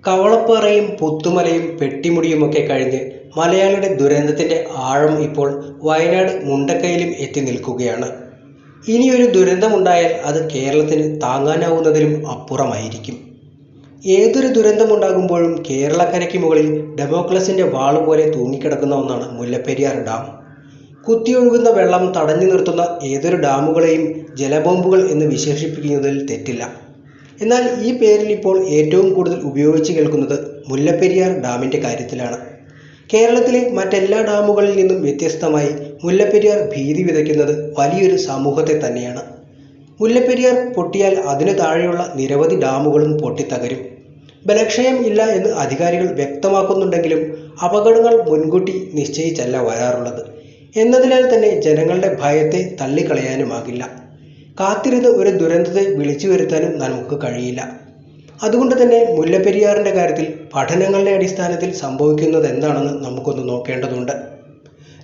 കവളപ്പാറയും പുത്തുമലയും പെട്ടിമുടിയുമൊക്കെ കഴിഞ്ഞ് മലയാളിയുടെ ദുരന്തത്തിന്റെ ആഴം ഇപ്പോൾ വയനാട് മുണ്ടക്കയിലും എത്തി നിൽക്കുകയാണ്. ഇനിയൊരു ദുരന്തമുണ്ടായാൽ അത് കേരളത്തിന് താങ്ങാനാവുന്നതിലും അപ്പുറമായിരിക്കും. ഏതൊരു ദുരന്തമുണ്ടാകുമ്പോഴും കേരളക്കരയ്ക്ക് മുകളിൽ ഡെമോക്ലസിന്റെ വാളുപോലെ തൂങ്ങിക്കിടക്കുന്ന ഒന്നാണ് മുല്ലപ്പെരിയാർ ഡാം. കുത്തിയൊഴുകുന്ന വെള്ളം തടഞ്ഞു നിർത്തുന്ന ഏതൊരു ഡാമുകളെയും ജലബോംബുകൾ എന്ന് വിശേഷിപ്പിക്കുന്നതിൽ തെറ്റില്ല. എന്നാൽ ഈ പേരിൽ ഇപ്പോൾ ഏറ്റവും കൂടുതൽ ഉപയോഗിച്ച് കേൾക്കുന്നത് മുല്ലപ്പെരിയാർ ഡാമിന്റെ കാര്യത്തിലാണ്. കേരളത്തിലെ മറ്റെല്ലാ ഡാമുകളിൽ നിന്നും വ്യത്യസ്തമായി മുല്ലപ്പെരിയാർ ഭീതി വിതയ്ക്കുന്നത് വലിയൊരു സമൂഹത്തെ തന്നെയാണ്. മുല്ലപ്പെരിയാർ പൊട്ടിയാൽ അതിനു താഴെയുള്ള നിരവധി ഡാമുകളും പൊട്ടിത്തകരും. ബലക്ഷയം ഇല്ല എന്ന് അധികാരികൾ വ്യക്തമാക്കുന്നുണ്ടെങ്കിലും അപകടങ്ങൾ മുൻകൂട്ടി നിശ്ചയിച്ചല്ല വരാറുള്ളത് എന്നതിനാൽ തന്നെ ജനങ്ങളുടെ ഭയത്തെ തള്ളിക്കളയാനുമാകില്ല. കാത്തിരുന്ന് ഒരു ദുരന്തത്തെ വിളിച്ചു വരുത്താനും നമുക്ക് കഴിയില്ല. അതുകൊണ്ട് തന്നെ മുല്ലപ്പെരിയാറിന്റെ കാര്യത്തിൽ പഠനങ്ങളുടെ അടിസ്ഥാനത്തിൽ സംഭവിക്കുന്നത് എന്താണെന്ന് നമുക്കൊന്ന് നോക്കേണ്ടതുണ്ട്.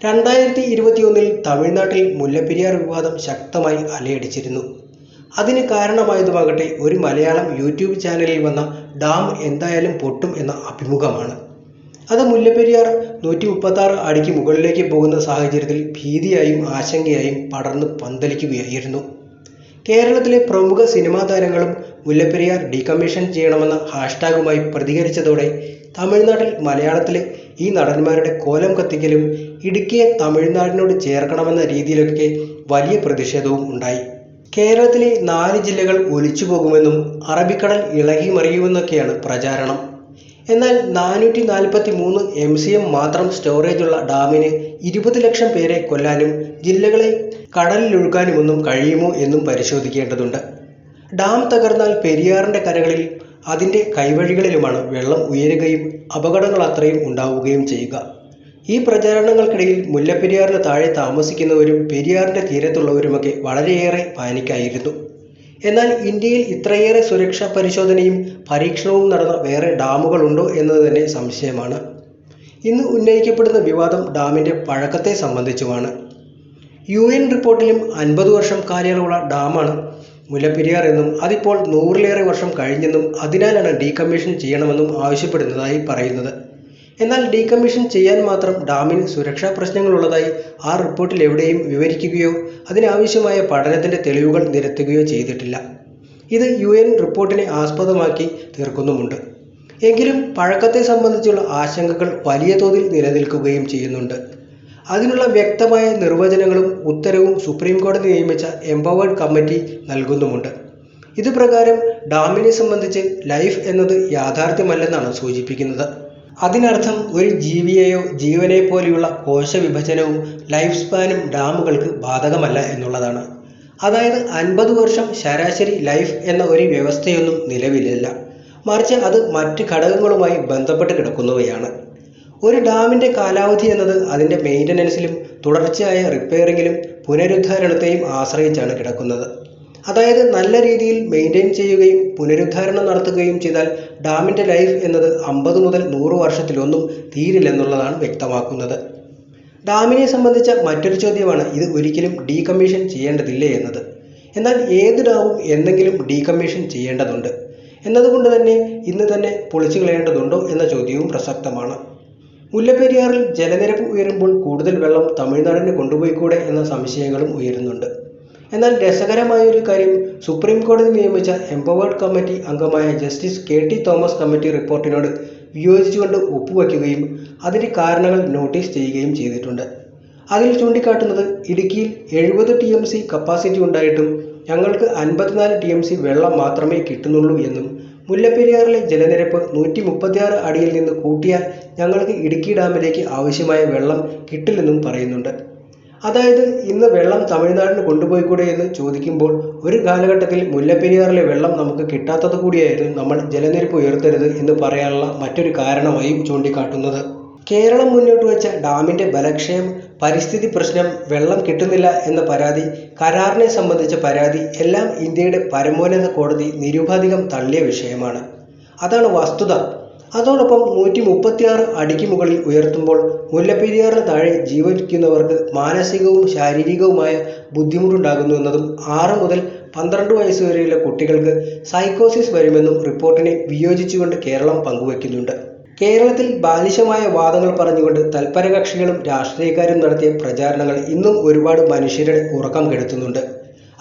2021 തമിഴ്നാട്ടിൽ മുല്ലപ്പെരിയാർ വിവാദം ശക്തമായി അലയടിച്ചിരുന്നു. അതിന് കാരണമായതുമാകട്ടെ ഒരു മലയാളം യൂട്യൂബ് ചാനലിൽ വന്ന ഡാം എന്തായാലും പൊട്ടും എന്ന അഭിമുഖമാണ്. അത് മുല്ലപ്പെരിയാർ 136 അടിക്ക് മുകളിലേക്ക് പോകുന്ന സാഹചര്യത്തിൽ ഭീതിയായും ആശങ്കയായും പടർന്ന് പന്തലിക്കുകയായിരുന്നു. കേരളത്തിലെ പ്രമുഖ സിനിമാ താരങ്ങളും മുല്ലപ്പെരിയാർ ഡീകമ്മീഷൻ ചെയ്യണമെന്ന ഹാഷ്ടാഗുമായി പ്രതികരിച്ചതോടെ തമിഴ്നാട്ടിൽ മലയാളത്തിലെ ഈ നടന്മാരുടെ കോലം കത്തിക്കലും ഇടുക്കിയെ തമിഴ്നാടിനോട് ചേർക്കണമെന്ന രീതിയിലൊക്കെ വലിയ പ്രതിഷേധവും ഉണ്ടായി. കേരളത്തിലെ 4 ജില്ലകൾ ഒലിച്ചു പോകുമെന്നും അറബിക്കടൽ ഇളകി മറിയുമെന്നൊക്കെയാണ് പ്രചാരണം. എന്നാൽ 443 MCM മാത്രം സ്റ്റോറേജുള്ള ഡാമിന് 20 ലക്ഷം പേരെ കൊല്ലാനും ജില്ലകളെ കടലിലൊഴുക്കാനുമൊന്നും കഴിയുമോ എന്നും പരിശോധിക്കേണ്ടതുണ്ട്. ഡാം തകർന്നാൽ പെരിയാറിന്റെ കരകളിൽ അതിന്റെ കൈവഴികളിലുമാണ് വെള്ളം ഉയരുകയും അപകടങ്ങൾ അത്രയും ഉണ്ടാവുകയും ചെയ്യുക. ഈ പ്രചാരണങ്ങൾക്കിടയിൽ മുല്ലപ്പെരിയാറിന് താഴെ താമസിക്കുന്നവരും പെരിയാറിന്റെ തീരത്തുള്ളവരുമൊക്കെ വളരെയേറെ പാനിക്കായിരുന്നു. എന്നാൽ ഇന്ത്യയിൽ ഇത്രയേറെ സുരക്ഷാ പരിശോധനയും പരീക്ഷണവും നടന്ന വേറെ ഡാമുകളുണ്ടോ എന്നത് തന്നെ സംശയമാണ്. ഇന്ന് ഉന്നയിക്കപ്പെടുന്ന വിവാദം ഡാമിന്റെ പഴക്കത്തെ സംബന്ധിച്ചുമാണ്. UN റിപ്പോർട്ടിലും 50 വർഷം കാലയളവുള്ള ഡാമാണ് മുല്ലപ്പെരിയാർ എന്നും അതിപ്പോൾ 100-ലേറെ വർഷം കഴിഞ്ഞെന്നും അതിനാലാണ് ഡീകമ്മീഷൻ ചെയ്യണമെന്നും ആവശ്യപ്പെടുന്നതായി പറയുന്നത്. എന്നാൽ ഡീകമ്മീഷൻ ചെയ്യാൻ മാത്രം ഡാമിന് സുരക്ഷാ പ്രശ്നങ്ങളുള്ളതായി ആ റിപ്പോർട്ടിൽ എവിടെയും വിവരിക്കുകയോ അതിനാവശ്യമായ പഠനത്തിന്റെ തെളിവുകൾ നിരത്തുകയോ ചെയ്തിട്ടില്ല. ഇത് UN റിപ്പോർട്ടിനെ ആസ്പദമാക്കി തീർക്കുന്നുമുണ്ട്. എങ്കിലും പഴക്കത്തെ സംബന്ധിച്ചുള്ള ആശങ്കകൾ വലിയ തോതിൽ നിലനിൽക്കുകയും ചെയ്യുന്നുണ്ട്. അതിനുള്ള വ്യക്തമായ നിർവചനങ്ങളും ഉത്തരവും സുപ്രീം കോടതി നിയമിച്ച എംപവേർഡ് കമ്മിറ്റി നൽകുന്നുമുണ്ട്. ഇതുപ്രകാരം ഡാമിനെ സംബന്ധിച്ച് ലൈഫ് എന്നത് യാഥാർത്ഥ്യമല്ലെന്നാണ് സൂചിപ്പിക്കുന്നത്. അതിനർത്ഥം ഒരു ജീവിയെയോ ജീവനെ പോലെയുള്ള കോശവിഭജനവും ലൈഫ് സ്പാനും ഡാമുകൾക്ക് ബാധകമല്ല എന്നുള്ളതാണ്. അതായത് 50 വർഷം ശരാശരി ലൈഫ് എന്ന ഒരു വ്യവസ്ഥയൊന്നും നിലവിലില്ല. മറിച്ച് അത് മറ്റ് ഘടകങ്ങളുമായി ബന്ധപ്പെട്ട് കിടക്കുന്നവയാണ്. ഒരു ഡാമിന്റെ കാലാവധി എന്നത് അതിന്റെ മെയിൻ്റനൻസിലും തുടർച്ചയായ റിപ്പയറിങ്ങിലും പുനരുദ്ധാരണത്തെയും ആശ്രയിച്ചാണ് കിടക്കുന്നത്. അതായത് നല്ല രീതിയിൽ മെയിൻറ്റെയിൻ ചെയ്യുകയും പുനരുദ്ധാരണം നടത്തുകയും ചെയ്താൽ ഡാമിന്റെ ലൈഫ് എന്നത് 50 മുതൽ 100 വർഷത്തിലൊന്നും തീരില്ലെന്നുള്ളതാണ് വ്യക്തമാക്കുന്നത്. ഡാമിനെ സംബന്ധിച്ച മറ്റൊരു ചോദ്യമാണ് ഇത് ഒരിക്കലും ഡീകമ്മീഷൻ ചെയ്യേണ്ടതില്ലേ എന്നത്. എന്നാൽ ഏത് ഡാമും എന്തെങ്കിലും ഡീകമ്മീഷൻ ചെയ്യേണ്ടതുണ്ട് എന്നതുകൊണ്ട് തന്നെ ഇന്ന് തന്നെ പൊളിച്ചു കളയേണ്ടതുണ്ടോ എന്ന ചോദ്യവും പ്രസക്തമാണ്. മുല്ലപ്പെരിയാറിൽ ജലനിരപ്പ് ഉയരുമ്പോൾ കൂടുതൽ വെള്ളം തമിഴ്നാടിന് കൊണ്ടുപോയിക്കൂടെ എന്ന സംശയങ്ങളും ഉയരുന്നുണ്ട്. എന്നാൽ രസകരമായൊരു കാര്യം, സുപ്രീം കോടതി നിയമിച്ച എംപവേർഡ് കമ്മിറ്റി അംഗമായ ജസ്റ്റിസ് KT തോമസ് കമ്മിറ്റി റിപ്പോർട്ടിനോട് വിയോജിച്ചുകൊണ്ട് ഒപ്പുവയ്ക്കുകയും അതിൻ്റെ കാരണങ്ങൾ നോട്ടീസ് ചെയ്യുകയും ചെയ്തിട്ടുണ്ട്. അതിൽ ചൂണ്ടിക്കാട്ടുന്നത് ഇടുക്കിയിൽ 70 TMC കപ്പാസിറ്റി ഉണ്ടായിട്ടും ഞങ്ങൾക്ക് 54 TMC വെള്ളം മാത്രമേ കിട്ടുന്നുള്ളൂ എന്നും മുല്ലപ്പെരിയാറിലെ ജലനിരപ്പ് 136 അടിയിൽ നിന്ന് കൂട്ടിയാൽ ഞങ്ങൾക്ക് ഇടുക്കി ഡാമിലേക്ക് ആവശ്യമായ വെള്ളം കിട്ടില്ലെന്നും പറയുന്നുണ്ട്. അതായത് ഇന്ന് വെള്ളം തമിഴ്നാടിന് കൊണ്ടുപോയിക്കൂടെ എന്ന് ചോദിക്കുമ്പോൾ ഒരു കാലഘട്ടത്തിൽ മുല്ലപ്പെരിയാറിലെ വെള്ളം നമുക്ക് കിട്ടാത്തത് കൂടിയായിരുന്നു നമ്മൾ ജലനിരപ്പ് ഉയർത്തരുത് എന്ന് പറയാനുള്ള മറ്റൊരു കാരണമായും ചൂണ്ടിക്കാട്ടുന്നത്. കേരളം മുന്നോട്ട് വെച്ച ഡാമിന്റെ ബലക്ഷയം, പരിസ്ഥിതി പ്രശ്നം, വെള്ളം കിട്ടുന്നില്ല എന്ന പരാതി, കരാറിനെ സംബന്ധിച്ച പരാതി എല്ലാം ഇന്ത്യയുടെ പരമോന്നത കോടതി നിരുപാധികം തള്ളിയ വിഷയമാണ്. അതാണ് വസ്തുത. അതോടൊപ്പം 136 അടിക്ക് മുകളിൽ ഉയർത്തുമ്പോൾ മുല്ലപ്പെരിയാറിന് താഴെ ജീവിക്കുന്നവർക്ക് മാനസികവും ശാരീരികവുമായ ബുദ്ധിമുട്ടുണ്ടാകുന്നു എന്നതും 6 മുതൽ 12 വയസ്സുവരെയുള്ള കുട്ടികൾക്ക് സൈക്കോസിസ് വരുമെന്നും റിപ്പോർട്ടിനെ വിയോജിച്ചുകൊണ്ട് കേരളം പങ്കുവയ്ക്കുന്നുണ്ട്. കേരളത്തിൽ ബാലിശമായ വാദങ്ങൾ പറഞ്ഞുകൊണ്ട് തൽപരകക്ഷികളും രാഷ്ട്രീയക്കാരും നടത്തിയ പ്രചാരണങ്ങൾ ഇന്നും ഒരുപാട് മനുഷ്യരുടെ ഉറക്കം കെടുത്തുന്നുണ്ട്.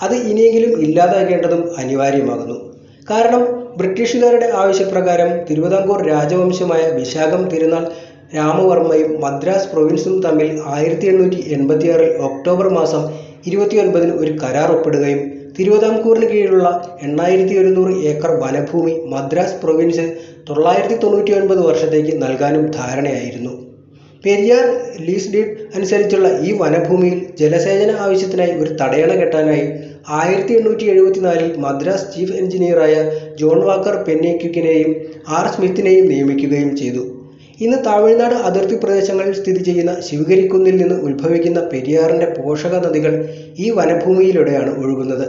അത് ഇനിയെങ്കിലും ഇല്ലാതാക്കേണ്ടതും അനിവാര്യമാകുന്നു. കാരണം ബ്രിട്ടീഷുകാരുടെ ആവശ്യപ്രകാരം തിരുവിതാംകൂർ രാജവംശമായ വിശാഖം തിരുനാൾ രാമവർമ്മയും മദ്രാസ് പ്രൊവിൻസും തമ്മിൽ 1886 ഒക്ടോബർ മാസം 29 ഒരു കരാർ ഒപ്പിടുകയും തിരുവിതാംകൂറിന് കീഴിലുള്ള 8100 ഏക്കർ വനഭൂമി മദ്രാസ് പ്രൊവിൻസ് 999 വർഷത്തേക്ക് നൽകാനും ധാരണയായിരുന്നു. പെരിയാർ ലീസ് ഡീഡ് അനുസരിച്ചുള്ള ഈ വനഭൂമിയിൽ ജലസേചന ആവശ്യത്തിനായി ഒരു തടയണ കെട്ടാനായി 1874 മദ്രാസ് ചീഫ് എഞ്ചിനീയറായ ജോൺ വാക്കർ പെന്നിക്വിക്കിനെയും ആർ സ്മിത്തിനെയും നിയമിക്കുകയും ചെയ്തു. ഇന്ന് തമിഴ്നാട് അതിർത്തി പ്രദേശങ്ങളിൽ സ്ഥിതി ചെയ്യുന്ന ശിവഗിരിക്കുന്നിൽ നിന്ന് ഉത്ഭവിക്കുന്ന പെരിയാറിൻ്റെ പോഷക നദികൾ ഈ വനഭൂമിയിലൂടെയാണ് ഒഴുകുന്നത്.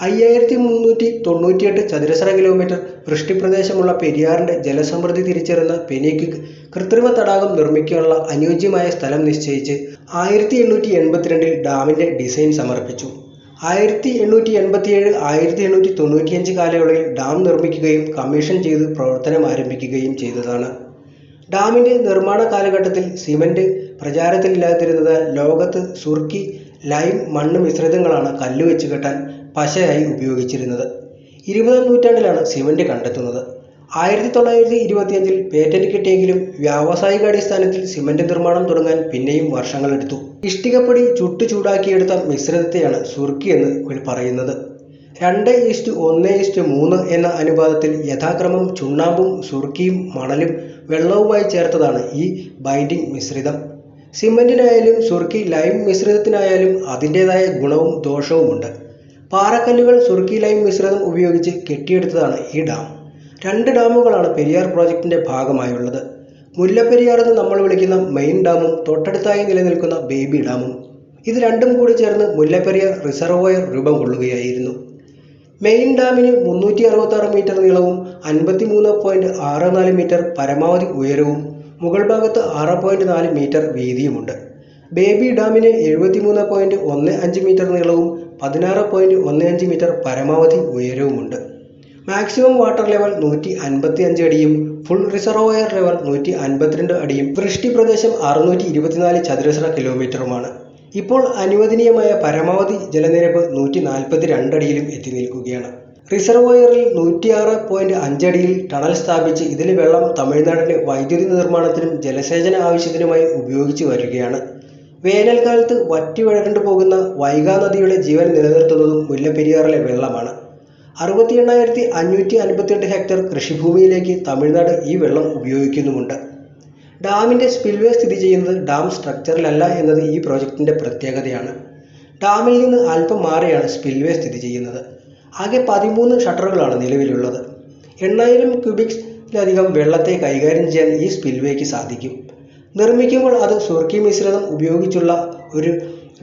5398 ചതുരശ്ര കിലോമീറ്റർ വൃഷ്ടിപ്രദേശമുള്ള പെരിയാറിൻ്റെ ജലസമൃദ്ധി തിരിച്ചറിയുന്ന പെന്നിക്വിക്ക് കൃത്രിമ തടാകം നിർമ്മിക്കാനുള്ള അനുയോജ്യമായ സ്ഥലം നിശ്ചയിച്ച് 1882 ഡാമിൻ്റെ ഡിസൈൻ സമർപ്പിച്ചു. 1887-1895 കാലയളവിൽ ഡാം നിർമ്മിക്കുകയും കമ്മീഷൻ ചെയ്ത് പ്രവർത്തനം ആരംഭിക്കുകയും ചെയ്തതാണ്. ഡാമിൻ്റെ നിർമ്മാണ കാലഘട്ടത്തിൽ സിമന്റ് പ്രചാരത്തിലില്ലാതിരുന്നതാൽ ലോകത്ത് സുർക്കി, ലൈം, മണ്ണ് മിശ്രിതങ്ങളാണ് കല്ലുവെച്ച് കെട്ടാൻ പശയായി ഉപയോഗിച്ചിരുന്നത്. 20-ാം നൂറ്റാണ്ടിലാണ് സിമന്റ് കണ്ടെത്തുന്നത്. 1925 പേറ്റന്റ് കിട്ടിയെങ്കിലും വ്യാവസായികാടിസ്ഥാനത്തിൽ സിമന്റ് നിർമ്മാണം തുടങ്ങാൻ പിന്നെയും വർഷങ്ങളെടുത്തു. ഇഷ്ടികപ്പൊടി ചുട്ടു ചൂടാക്കിയെടുത്ത മിശ്രിതത്തെയാണ് സുർക്കി എന്ന് പറയുന്നത്. 2:1:3 എന്ന അനുപാതത്തിൽ യഥാക്രമം ചുണ്ണാമ്പും സുർക്കിയും മണലും വെള്ളവുമായി ചേർത്തതാണ് ഈ ബൈൻഡിംഗ് മിശ്രിതം. സിമന്റിനായാലും സുർക്കി ലൈം മിശ്രിതത്തിനായാലും അതിൻ്റെതായ ഗുണവും ദോഷവുമുണ്ട്. പാറക്കല്ലുകൾ സുർക്കി ലൈം മിശ്രിതം ഉപയോഗിച്ച് കെട്ടിയെടുത്തതാണ് ഈ ഡാം. 2 ഡാമുകളാണ് പെരിയാർ പ്രോജക്റ്റിൻ്റെ ഭാഗമായുള്ളത്. മുല്ലപ്പെരിയാർ എന്ന് നമ്മൾ വിളിക്കുന്ന മെയിൻ ഡാമും തൊട്ടടുത്തായി നിലനിൽക്കുന്ന ബേബി ഡാമും. ഇത് രണ്ടും കൂടി ചേർന്ന് മുല്ലപ്പെരിയാർ റിസർവോയർ രൂപം കൊള്ളുകയായിരുന്നു. മെയിൻ ഡാമിന് 366 മീറ്റർ നീളവും 53.64 മീറ്റർ പരമാവധി ഉയരവും മുകൾ ഭാഗത്ത് 6.4 മീറ്റർ വീതിയുമുണ്ട്. ബേബി ഡാമിന് 73.15 മീറ്റർ നീളവും 16.15 മീറ്റർ പരമാവധി ഉയരവുമുണ്ട്. മാക്സിമം വാട്ടർ ലെവൽ 155 അടിയും ഫുൾ റിസർവോയർ ലെവൽ 152 അടിയും വൃഷ്ടിപ്രദേശം 624 ചതുരശ്ര കിലോമീറ്ററുമാണ്. ഇപ്പോൾ അനുവദനീയമായ പരമാവധി ജലനിരപ്പ് 142 അടിയിലും എത്തി നിൽക്കുകയാണ്. റിസർവോയറിൽ 106.5 അടിയിൽ ടണൽ സ്ഥാപിച്ച് ഇതിലെ വെള്ളം തമിഴ്നാടിന് വൈദ്യുതി നിർമ്മാണത്തിനും ജലസേചന ആവശ്യത്തിനുമായി ഉപയോഗിച്ചു വരികയാണ്. വേനൽക്കാലത്ത് വറ്റി വരണ്ടു പോകുന്ന വൈഗാ നദിയുടെ ജീവൻ നിലനിർത്തുന്നതും മുല്ലപ്പെരിയാറിലെ വെള്ളമാണ്. 68,558 ഹെക്ടർ കൃഷിഭൂമിയിലേക്ക് തമിഴ്നാട് ഈ വെള്ളം ഉപയോഗിക്കുന്നുമുണ്ട്. ഡാമിൻ്റെ സ്പിൽവേ സ്ഥിതി ചെയ്യുന്നത് ഡാം സ്ട്രക്ചറിലല്ല എന്നത് ഈ പ്രോജക്റ്റിൻ്റെ പ്രത്യേകതയാണ്. ഡാമിൽ നിന്ന് അല്പം മാറിയാണ് സ്പിൽവേ സ്ഥിതി ചെയ്യുന്നത്. ആകെ 13 ഷട്ടറുകളാണ് നിലവിലുള്ളത്. 8000 ക്യൂബിക്സിലധികം വെള്ളത്തെ കൈകാര്യം ചെയ്യാൻ ഈ സ്പിൽവേക്ക് സാധിക്കും. നിർമ്മിക്കുമ്പോൾ അത് സുർക്കി മിശ്രിതം ഉപയോഗിച്ചുള്ള ഒരു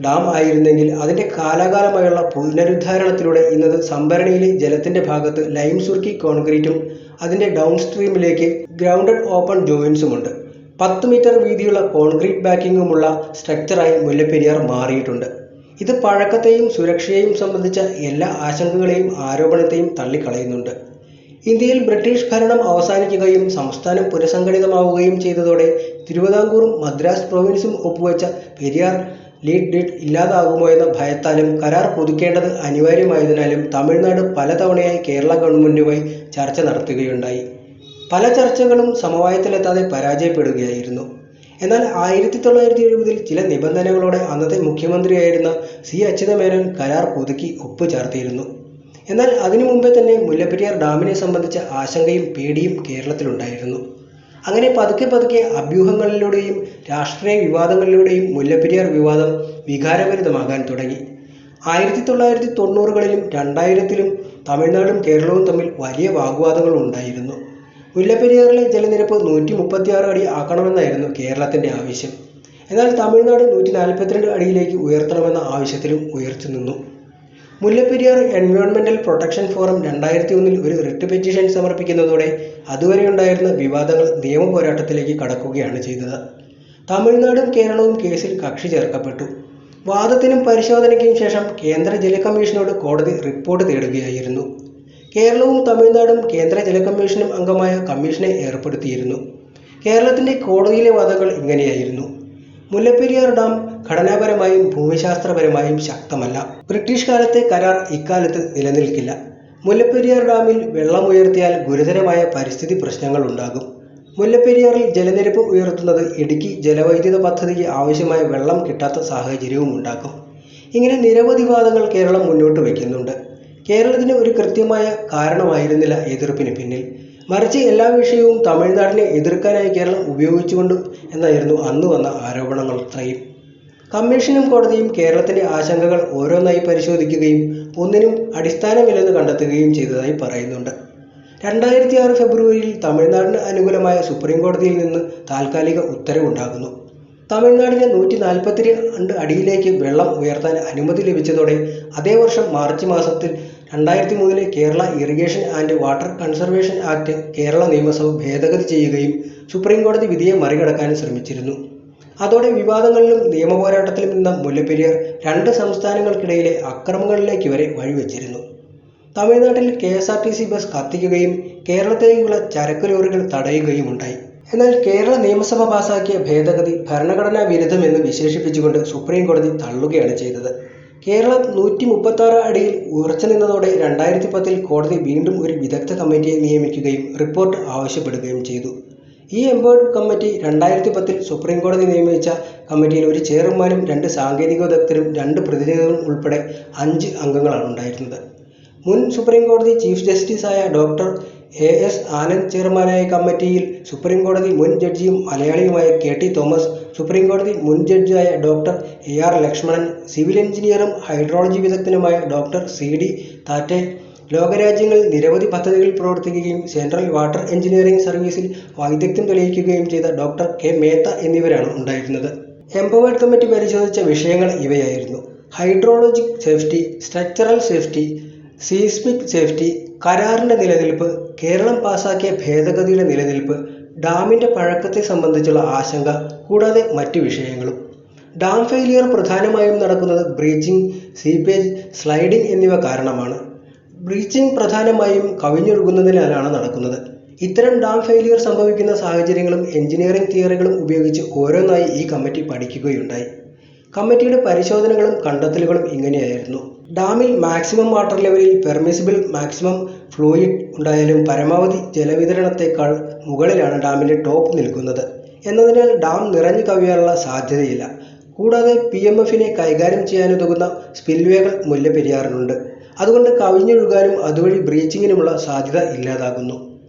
ഡാം ആയിരുന്നെങ്കിൽ അതിൻ്റെ കാലാകാലമായുള്ള പുനരുദ്ധാരണത്തിലൂടെ ഇന്നത് സംഭരണിയിലെ ജലത്തിൻ്റെ ഭാഗത്ത് ലൈം സുർക്കി കോൺക്രീറ്റും അതിൻ്റെ ഡൗൺ സ്ട്രീമിലേക്ക് ഗ്രൗണ്ടഡ് ഓപ്പൺ ജോയിൻസുമുണ്ട്. 10 മീറ്റർ വീതിയുള്ള കോൺക്രീറ്റ് ബാക്കിങ്ങുമുള്ള സ്ട്രക്ചറായി മുല്ലപ്പെരിയാർ മാറിയിട്ടുണ്ട്. ഇത് പഴക്കത്തെയും സുരക്ഷയെയും സംബന്ധിച്ച എല്ലാ ആശങ്കകളെയും ആരോപണത്തെയും തള്ളിക്കളയുന്നുണ്ട്. ഇന്ത്യയിൽ ബ്രിട്ടീഷ് ഭരണം അവസാനിക്കുകയും സംസ്ഥാനം പുനഃസംഘടിതമാവുകയും ചെയ്തതോടെ തിരുവിതാംകൂറും മദ്രാസ് പ്രൊവിൻസും ഒപ്പുവെച്ച പെരിയാർ ലീഡ് ഡീഡ് ഇല്ലാതാകുമോ എന്ന ഭയത്താലും കരാർ പുതുക്കേണ്ടത് അനിവാര്യമായതിനാലും തമിഴ്നാട് പലതവണയായി കേരള ഗവൺമെൻറ്റുമായി ചർച്ച നടത്തുകയുണ്ടായി. പല ചർച്ചകളും സമവായത്തിലെത്താതെ പരാജയപ്പെടുകയായിരുന്നു. എന്നാൽ 1970 ചില നിബന്ധനകളോടെ അന്നത്തെ മുഖ്യമന്ത്രിയായിരുന്ന സി അച്യുതമേനോൻ കരാർ പുതുക്കി ഒപ്പുചേർത്തിരുന്നു. എന്നാൽ അതിനു മുമ്പേ തന്നെ മുല്ലപ്പെരിയാർ ഡാമിനെ സംബന്ധിച്ച ആശങ്കയും പേടിയും കേരളത്തിലുണ്ടായിരുന്നു. അങ്ങനെ പതുക്കെ അഭ്യൂഹങ്ങളിലൂടെയും രാഷ്ട്രീയ വിവാദങ്ങളിലൂടെയും മുല്ലപ്പെരിയാർ വിവാദം വികാരഭരിതമാകാൻ തുടങ്ങി. 1990കളിലും 2000ത്തിലും തമിഴ്നാടും കേരളവും തമ്മിൽ വലിയ വാഗ്വാദങ്ങൾ ഉണ്ടായിരുന്നു. മുല്ലപ്പെരിയാറിലെ ജലനിരപ്പ് 136 അടി ആക്കണമെന്നായിരുന്നു കേരളത്തിൻ്റെ ആവശ്യം. എന്നാൽ തമിഴ്നാട് 142 അടിയിലേക്ക് ഉയർത്തണമെന്ന ആവശ്യത്തിലും ഉയർച്ചു നിന്നു. മുല്ലപ്പെരിയാർ എൻവയോൺമെൻ്റൽ പ്രൊട്ടക്ഷൻ ഫോറം 2001 ഒരു റിട്ട് പെറ്റീഷൻ സമർപ്പിക്കുന്നതോടെ അതുവരെയുണ്ടായിരുന്ന വിവാദങ്ങൾ നിയമ പോരാട്ടത്തിലേക്ക് കടക്കുകയാണ് ചെയ്തത്. തമിഴ്നാടും കേരളവും കേസിൽ കക്ഷി ചേർക്കപ്പെട്ടു. വാദത്തിനും പരിശോധനയ്ക്കും ശേഷം കേന്ദ്ര ജല കമ്മീഷനോട് കോടതി റിപ്പോർട്ട് തേടുകയായിരുന്നു. കേരളവും തമിഴ്നാടും കേന്ദ്ര ജല കമ്മീഷനും അംഗമായ കമ്മീഷനെ ഏർപ്പെടുത്തിയിരുന്നു. കേരളത്തിൻ്റെ കോടതിയിലെ വാദങ്ങൾ ഇങ്ങനെയായിരുന്നു. മുല്ലപ്പെരിയാർ ഡാം ഘടനാപരമായും ഭൂമിശാസ്ത്രപരമായും ശക്തമല്ല. ബ്രിട്ടീഷ് കാലത്തെ കരാർ ഇക്കാലത്ത് നിലനിൽക്കില്ല. മുല്ലപ്പെരിയാർ ഡാമിൽ വെള്ളമുയർത്തിയാൽ ഗുരുതരമായ പരിസ്ഥിതി പ്രശ്നങ്ങൾ ഉണ്ടാകും. മുല്ലപ്പെരിയാറിൽ ജലനിരപ്പ് ഉയർത്തുന്നത് ഇടുക്കി ജലവൈദ്യുത പദ്ധതിക്ക് ആവശ്യമായ വെള്ളം കിട്ടാത്ത സാഹചര്യവും ഉണ്ടാക്കും. ഇങ്ങനെ നിരവധി വാദങ്ങൾ കേരളം മുന്നോട്ട് വയ്ക്കുന്നുണ്ട്. കേരളത്തിന് ഒരു കൃത്യമായ കാരണമായിരുന്നില്ല എതിർപ്പിന് പിന്നിൽ. മറിച്ച് എല്ലാ വിഷയവും തമിഴ്നാടിനെ എതിർക്കാനായി കേരളം ഉപയോഗിച്ചുകൊണ്ട് എന്നായിരുന്നു അന്ന് വന്ന ആരോപണങ്ങൾ അത്രയും. കമ്മീഷനും കോടതിയും കേരളത്തിൻ്റെ ആശങ്കകൾ ഓരോന്നായി പരിശോധിക്കുകയും ഒന്നിനും അടിസ്ഥാനമില്ലെന്ന് കണ്ടെത്തുകയും ചെയ്തതായി പറയുന്നുണ്ട്. 2006 ഫെബ്രുവരിയിൽ തമിഴ്നാടിന് അനുകൂലമായ സുപ്രീം കോടതിയിൽ നിന്ന് താൽക്കാലിക ഉത്തരവുണ്ടാകുന്നു. തമിഴ്നാടിന് 142 അടിയിലേക്ക് വെള്ളം ഉയർത്താൻ അനുമതി ലഭിച്ചതോടെ അതേ വർഷം മാർച്ച് മാസത്തിൽ 2003 Kerala irrigation and water conservation act Kerala നിയമസഭ ഭേദഗതി ചെയ്യുകയും സുപ്രീം കോടതി വിധിയെ മറികടക്കാൻ ശ്രമിച്ചിരുന്നു. അതോടെ വിവാദങ്ങളിലും നിയമപോരാട്ടത്തിലും നിന്ന മുല്ലപ്പെരിയാർ രണ്ട് സംസ്ഥാനങ്ങൾക്കിടയിലെ അക്രമങ്ങളിലേക്ക് വരെ വഴിവെച്ചിരുന്നു. തമിഴ്നാട്ടിൽ KSRTC ബസ് കത്തിക്കുകയും കേരളത്തിലേക്കുള്ള ചരക്ക് ലോറികൾ തടയുകയും ഉണ്ടായി. എന്നാൽ കേരള നിയമസഭ പാസാക്കിയ ഭേദഗതി ഭരണഘടനാ വിരുദ്ധമെന്ന് വിശേഷിപ്പിച്ചുകൊണ്ട് സുപ്രീം കോടതി തള്ളുകയാണ് ചെയ്തത്. കേരളം 136 അടിയിൽ ഉറച്ചു നിന്നതോടെ 2010 കോടതി വീണ്ടും ഒരു വിദഗ്ധ കമ്മിറ്റിയെ നിയമിക്കുകയും റിപ്പോർട്ട് ആവശ്യപ്പെടുകയും ചെയ്തു. ഈ എംപവേർഡ് കമ്മിറ്റി 2010 സുപ്രീം കോടതി നിയമിച്ച കമ്മിറ്റിയിൽ ഒരു ചെയർമാനും 2 സാങ്കേതിക വിദഗ്ധരും 2 പ്രതിനിധികളും ഉൾപ്പെടെ 5 അംഗങ്ങളാണ് ഉണ്ടായിരുന്നത്. മുൻ സുപ്രീം കോടതി ചീഫ് ജസ്റ്റിസായ ഡോക്ടർ AS ആനന്ദ് ചെയർമാനായ കമ്മിറ്റിയിൽ സുപ്രീം കോടതി മുൻ ജഡ്ജിയും മലയാളിയുമായ KT തോമസ്, സുപ്രീം കോടതി മുൻ ജഡ്ജിയായ ഡോക്ടർ AR ലക്ഷ്മണൻ, സിവിൽ എഞ്ചിനീയറും ഹൈഡ്രോളജി വിദഗ്ധനുമായ ഡോക്ടർ CD താറ്റെ, ലോകരാജ്യങ്ങളിൽ നിരവധി പദ്ധതികളിൽ പ്രവർത്തിക്കുകയും സെൻട്രൽ വാട്ടർ എഞ്ചിനീയറിംഗ് സർവീസിൽ വൈദഗ്ധ്യം തെളിയിക്കുകയും ചെയ്ത ഡോക്ടർ K മേത്ത എന്നിവരാണ് ഉണ്ടായിരുന്നത്. എംപവേർഡ് കമ്മിറ്റി പരിശോധിച്ച വിഷയങ്ങൾ ഇവയായിരുന്നു: hydrologic safety, structural safety, seismic safety, കരാറിൻ്റെ നിലനിൽപ്പ്, കേരളം പാസാക്കിയ ഭേദഗതിയുടെ നിലനിൽപ്പ്, ഡാമിൻ്റെ പഴക്കത്തെ സംബന്ധിച്ചുള്ള ആശങ്ക, കൂടാതെ മറ്റ് വിഷയങ്ങളും. ഡാം ഫെയിലിയർ പ്രധാനമായും നടക്കുന്നത് ബ്രീച്ചിങ്, സീപ്പേജ്, സ്ലൈഡിംഗ് എന്നിവ കാരണമാണ്. ബ്രീച്ചിങ് പ്രധാനമായും കവിഞ്ഞൊഴുകുന്നതിനാലാണ് നടക്കുന്നത്. ഇത്തരം ഡാം ഫെയിലിയർ സംഭവിക്കുന്ന സാഹചര്യങ്ങളും എഞ്ചിനീയറിംഗ് തിയറികളും ഉപയോഗിച്ച് ഓരോന്നായി ഈ കമ്മിറ്റി പഠിക്കുകയുണ്ടായി. കമ്മിറ്റിയുടെ പരിശോധനകളും കണ്ടെത്തലുകളും ഇങ്ങനെയായിരുന്നു: ഡാമിൽ മാക്സിമം വാട്ടർ ലെവലിൽ പെർമിസിബിൾ മാക്സിമം ഫ്ലൂയിഡ് ഉണ്ടായാലും പരമാവധി ജലവിതരണത്തേക്കാൾ മുകളിലാണ് ഡാമിൻ്റെ ടോപ്പ് നിൽക്കുന്നത് എന്നതിനാൽ ഡാം നിറഞ്ഞു കവിയാനുള്ള സാധ്യതയില്ല. കൂടാതെ PMFനെ കൈകാര്യം ചെയ്യാനുതകുന്ന സ്പിൽവേകൾ മുല്ലപ്പെരിയാറിനുണ്ട്. അതുകൊണ്ട് കവിഞ്ഞൊഴുകാനും അതുവഴി ബ്രീച്ചിങ്ങിനുമുള്ള സാധ്യത ഇല്ലാതാകുന്നു.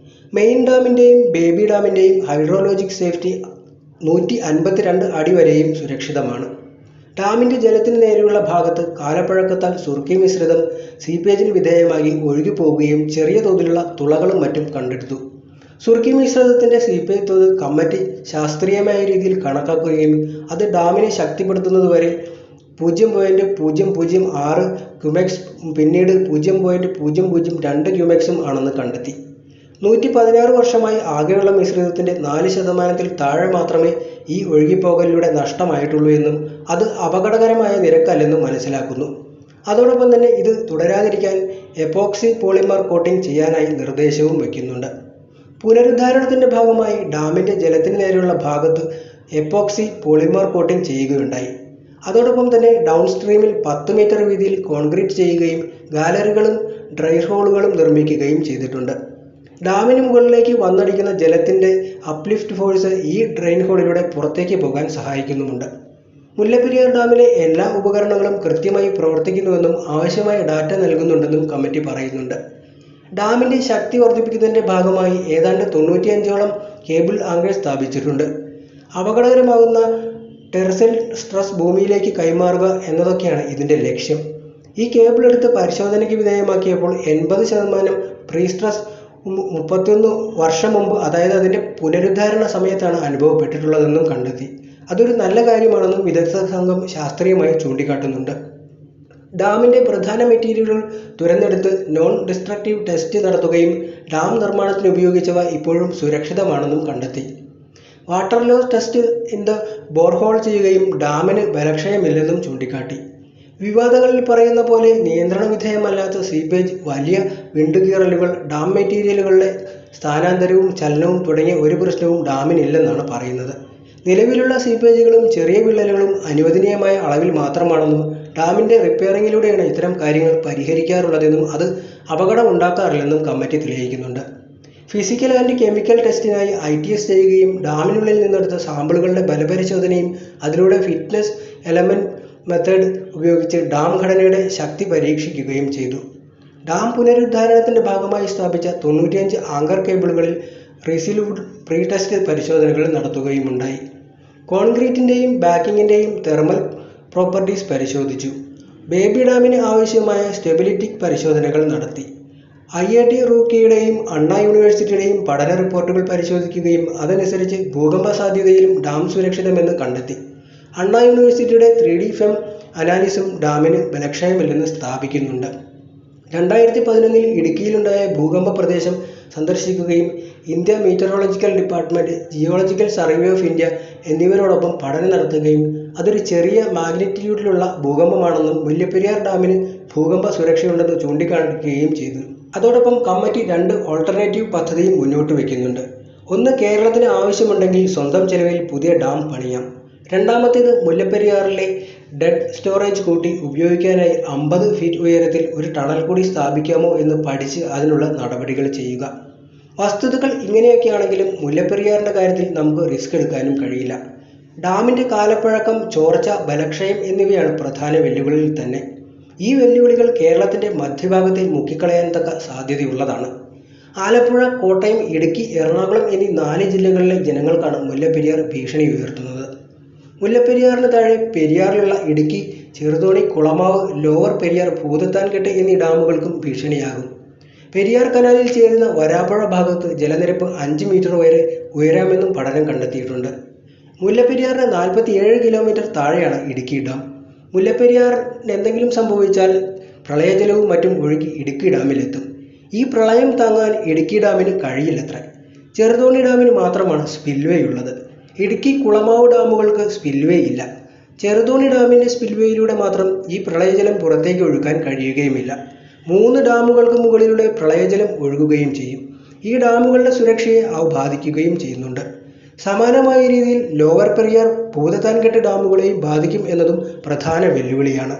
മെയിൻ ഡാമിൻ്റെയും ബേബി ഡാമിൻ്റെയും ഹൈഡ്രോളജിക് സേഫ്റ്റി 152 അടി വരെയും സുരക്ഷിതമാണ്. ഡാമിൻ്റെ ജലത്തിന് നേരെയുള്ള ഭാഗത്ത് കാലപ്പഴക്കത്താൽ സുർക്കി മിശ്രിതം സീപ്പേജിന് വിധേയമാക്കി ഒഴുകിപ്പോവുകയും ചെറിയ തോതിലുള്ള തുളകളും മറ്റും കണ്ടെടുത്തു. സുർക്കി മിശ്രിതത്തിൻ്റെ സീപ്പേജ് തോത് കമ്മിറ്റി ശാസ്ത്രീയമായ രീതിയിൽ കണക്കാക്കുകയും അത് ഡാമിനെ ശക്തിപ്പെടുത്തുന്നതുവരെ 0.006 ക്യുമെക്സ് പിന്നീട് 0.002 ക്യുമെക്സും ആണെന്ന് കണ്ടെത്തി. 116 വർഷമായി ആകെയുള്ള മിശ്രിതത്തിൻ്റെ 4% താഴെ മാത്രമേ ഈ ഒഴുകിപ്പോകലിലൂടെ നഷ്ടമായിട്ടുള്ളൂ എന്നും അത് അപകടകരമായ നിരക്കല്ലെന്നും മനസ്സിലാക്കുന്നു. അതോടൊപ്പം തന്നെ ഇത് തുടരാതിരിക്കാൻ എപ്പോക്സി പോളിമർ കോട്ടിംഗ് ചെയ്യാനായി നിർദ്ദേശവും വയ്ക്കുന്നുണ്ട്. പുനരുദ്ധാരണത്തിൻ്റെ ഭാഗമായി ഡാമിൻ്റെ ജലത്തിന് നേരെയുള്ള ഭാഗത്ത് എപ്പോക്സി പോളിമർ കോട്ടിംഗ് ചെയ്യുകയുണ്ടായി. അതോടൊപ്പം തന്നെ ഡൗൺ സ്ട്രീമിൽ 10 മീറ്റർ വീതിയിൽ കോൺക്രീറ്റ് ചെയ്യുകയും ഗാലറികളും ഡ്രൈ ഹോളുകളും നിർമ്മിക്കുകയും ചെയ്തിട്ടുണ്ട്. ഡാമിന് മുകളിലേക്ക് വന്നടിക്കുന്ന ജലത്തിൻ്റെ അപ്ലിഫ്റ്റ് ഫോഴ്സ് ഈ ഡ്രെയിൻ ഹോളിലൂടെ പുറത്തേക്ക് പോകാൻ സഹായിക്കുന്നുമുണ്ട്. മുല്ലപ്പെരിയാർ ഡാമിലെ എല്ലാ ഉപകരണങ്ങളും കൃത്യമായി പ്രവർത്തിക്കുന്നുവെന്നും ആവശ്യമായ ഡാറ്റ നൽകുന്നുണ്ടെന്നും കമ്മിറ്റി പറയുന്നുണ്ട്. ഡാമിൻ്റെ ശക്തി വർദ്ധിപ്പിക്കുന്നതിൻ്റെ ഭാഗമായി ഏതാണ്ട് 95ഓളം കേബിൾ ആങ്കർ സ്ഥാപിച്ചിട്ടുണ്ട്. അപകടകരമാകുന്ന ടെർസൽ സ്ട്രെസ് ഭൂമിയിലേക്ക് കൈമാറുക എന്നതൊക്കെയാണ് ഇതിൻ്റെ ലക്ഷ്യം. ഈ കേബിൾ എടുത്ത് പരിശോധനയ്ക്ക് വിധേയമാക്കിയപ്പോൾ 80% പ്രീ സ്ട്രെസ് 31 വർഷം മുമ്പ്, അതായത് അതിൻ്റെ പുനരുദ്ധാരണ സമയത്താണ് അനുഭവപ്പെട്ടിട്ടുള്ളതെന്നും കണ്ടെത്തി. അതൊരു നല്ല കാര്യമാണെന്നും വിദഗ്ധ സംഘം ശാസ്ത്രീയമായി ചൂണ്ടിക്കാട്ടുന്നുണ്ട്. ഡാമിൻ്റെ പ്രധാന മെറ്റീരിയലുകൾ തുരന്നെടുത്ത് നോൺ ഡിസ്ട്രക്റ്റീവ് ടെസ്റ്റ് നടത്തുകയും ഡാം നിർമ്മാണത്തിന് ഉപയോഗിച്ചവ ഇപ്പോഴും സുരക്ഷിതമാണെന്നും കണ്ടെത്തി. Water loss test in the borehole ചെയ്യുകയും ഡാമിന് ബലക്ഷയമില്ലെന്നും ചൂണ്ടിക്കാട്ടി. വിവാദങ്ങളിൽ പറയുന്ന പോലെ നിയന്ത്രണ വിധേയമല്ലാത്ത സീപ്പേജ്, വലിയ വിണ്ടുകീറലുകൾ, ഡാം മെറ്റീരിയലുകളുടെ സ്ഥാനാന്തരവും ചലനവും തുടങ്ങിയ ഒരു പ്രശ്നവും ഡാമിനില്ലെന്നാണ് പറയുന്നത്. നിലവിലുള്ള സീപ്പേജുകളും ചെറിയ വിള്ളലുകളും അനുവദനീയമായ അളവിൽ മാത്രമാണെന്നും ഡാമിൻ്റെ റിപ്പയറിങ്ങിലൂടെയാണ് ഇത്തരം കാര്യങ്ങൾ പരിഹരിക്കാറുള്ളതെന്നും അത് അപകടം ഉണ്ടാക്കാറില്ലെന്നും കമ്മിറ്റി തെളിയിക്കുന്നുണ്ട്. ഫിസിക്കൽ ആൻഡ് കെമിക്കൽ ടെസ്റ്റിനായി ITS ചെയ്യുകയും ഡാമിനുള്ളിൽ നിന്നെടുത്ത സാമ്പിളുകളുടെ ബലപരിശോധനയും അതിലൂടെ ഫിറ്റ്നസ് എലമെന്റ് മെത്തേഡ് ഉപയോഗിച്ച് ഡാം ഘടനയുടെ ശക്തി പരീക്ഷിക്കുകയും ചെയ്തു. ഡാം പുനരുദ്ധാരണത്തിൻ്റെ ഭാഗമായി സ്ഥാപിച്ച 95 ആങ്കർ കേബിളുകളിൽ റിസീവ്ഡ് പ്രീ ടെസ്റ്റ് പരിശോധനകൾ നടത്തുകയുമുണ്ടായി. കോൺക്രീറ്റിൻ്റെയും ബാക്കിങ്ങിൻ്റെയും തെർമൽ പ്രോപ്പർട്ടീസ് പരിശോധിച്ചു. ബേബി ഡാമിന് ആവശ്യമായ സ്റ്റെബിലിറ്റി പരിശോധനകൾ നടത്തി. IIT റൂർക്കിയുടെയും അണ്ണാ യൂണിവേഴ്സിറ്റിയുടെയും പഠന റിപ്പോർട്ടുകൾ പരിശോധിക്കുകയും അതനുസരിച്ച് ഭൂകമ്പ സാധ്യതയിലും ഡാം സുരക്ഷിതമെന്ന് കണ്ടെത്തി. അണ്ണാ യൂണിവേഴ്സിറ്റിയുടെ 3D FEM അനാലിസും ഡാമിന് ബലക്ഷയമില്ലെന്ന് സ്ഥാപിക്കുന്നുണ്ട്. 2011 ഇടുക്കിയിലുണ്ടായ ഭൂകമ്പ പ്രദേശം സന്ദർശിക്കുകയും India meteorological department, geological survey of India എന്നിവരോടൊപ്പം പഠനം നടത്തുകയും അതൊരു ചെറിയ മാഗ്നിറ്റ്യൂഡിലുള്ള ഭൂകമ്പമാണെന്നും മുല്ലപ്പെരിയാർ ഡാമിന് ഭൂകമ്പ സുരക്ഷയുണ്ടെന്ന് ചൂണ്ടിക്കാണിക്കുകയും ചെയ്തു. അതോടൊപ്പം കമ്മിറ്റി 2 ഓൾട്ടർനേറ്റീവ് പദ്ധതിയും മുന്നോട്ട് വയ്ക്കുന്നുണ്ട്. ഒന്ന്, കേരളത്തിന് ആവശ്യമുണ്ടെങ്കിൽ സ്വന്തം ചെലവിൽ പുതിയ ഡാം പണിയാം. രണ്ടാമത്തേത്, മുല്ലപ്പെരിയാറിലെ ഡെഡ് സ്റ്റോറേജ് കൂട്ടി ഉപയോഗിക്കാനായി 50 ഫീറ്റ് ഉയരത്തിൽ ഒരു ടണൽ കൂടി സ്ഥാപിക്കാമോ എന്ന് പഠിച്ച് അതിനുള്ള നടപടികൾ ചെയ്യുക. വസ്തുതകൾ ഇങ്ങനെയൊക്കെയാണെങ്കിലും മുല്ലപ്പെരിയാറിൻ്റെ കാര്യത്തിൽ നമുക്ക് റിസ്ക് എടുക്കാനും കഴിയില്ല. ഡാമിൻ്റെ കാലപ്പഴക്കം, ചോർച്ച, ബലക്ഷയം എന്നിവയാണ് പ്രധാന വെല്ലുവിളികൾ തന്നെ. ഈ വെല്ലുവിളികൾ കേരളത്തിൻ്റെ മധ്യഭാഗത്തെ മുക്കിക്കളയാൻ തക്ക സാധ്യതയുള്ളതാണ്. ആലപ്പുഴ, കോട്ടയം, ഇടുക്കി, എറണാകുളം എന്നീ 4 ജില്ലകളിലെ ജനങ്ങൾക്കാണ് മുല്ലപ്പെരിയാർ ഭീഷണി ഉയർത്തുന്നത്. മുല്ലപ്പെരിയാറിന് താഴെ പെരിയാറിലുള്ള ഇടുക്കി, ചെറുതോണി, കുളമാവ്, ലോവർ പെരിയാർ, ഭൂതത്താൻകെട്ട് എന്നീ ഡാമുകൾക്കും ഭീഷണിയാകും. പെരിയാർ കനാലിൽ ചേരുന്ന വരാപ്പുഴ ഭാഗത്ത് ജലനിരപ്പ് 5 മീറ്റർ വരെ ഉയരാമെന്നും പഠനം കണ്ടെത്തിയിട്ടുണ്ട്. മുല്ലപ്പെരിയാറിന് 47 കിലോമീറ്റർ താഴെയാണ് ഇടുക്കി ഡാം. മുല്ലപ്പെരിയാറിന് എന്തെങ്കിലും സംഭവിച്ചാൽ പ്രളയജലവും മറ്റും ഒഴുകി ഇടുക്കി ഡാമിലെത്തും. ഈ പ്രളയം താങ്ങാൻ ഇടുക്കി ഡാമിന് കഴിയില്ലത്രേ. ചെറുതോണി ഡാമിന് മാത്രമാണ് സ്പിൽവേ ഉള്ളത്. ഇടുക്കി, കുളമാവ് ഡാമുകൾക്ക് സ്പിൽവേ ഇല്ല. ചെറുതോണി ഡാമിൻ്റെ സ്പിൽവേയിലൂടെ മാത്രം ഈ പ്രളയജലം പുറത്തേക്ക് ഒഴുക്കാൻ കഴിയുകയുമില്ല. 3 ഡാമുകൾക്ക് മുകളിലൂടെ പ്രളയജലം ഒഴുകുകയും ചെയ്യും. ഈ ഡാമുകളുടെ സുരക്ഷയെ അവ ബാധിക്കുകയും ചെയ്യുന്നുണ്ട്. സമാനമായ രീതിയിൽ ലോവർ പെരിയാർ, ഭൂതത്താൻകെട്ട് ഡാമുകളെയും ബാധിക്കും എന്നതും പ്രധാന വെല്ലുവിളിയാണ്.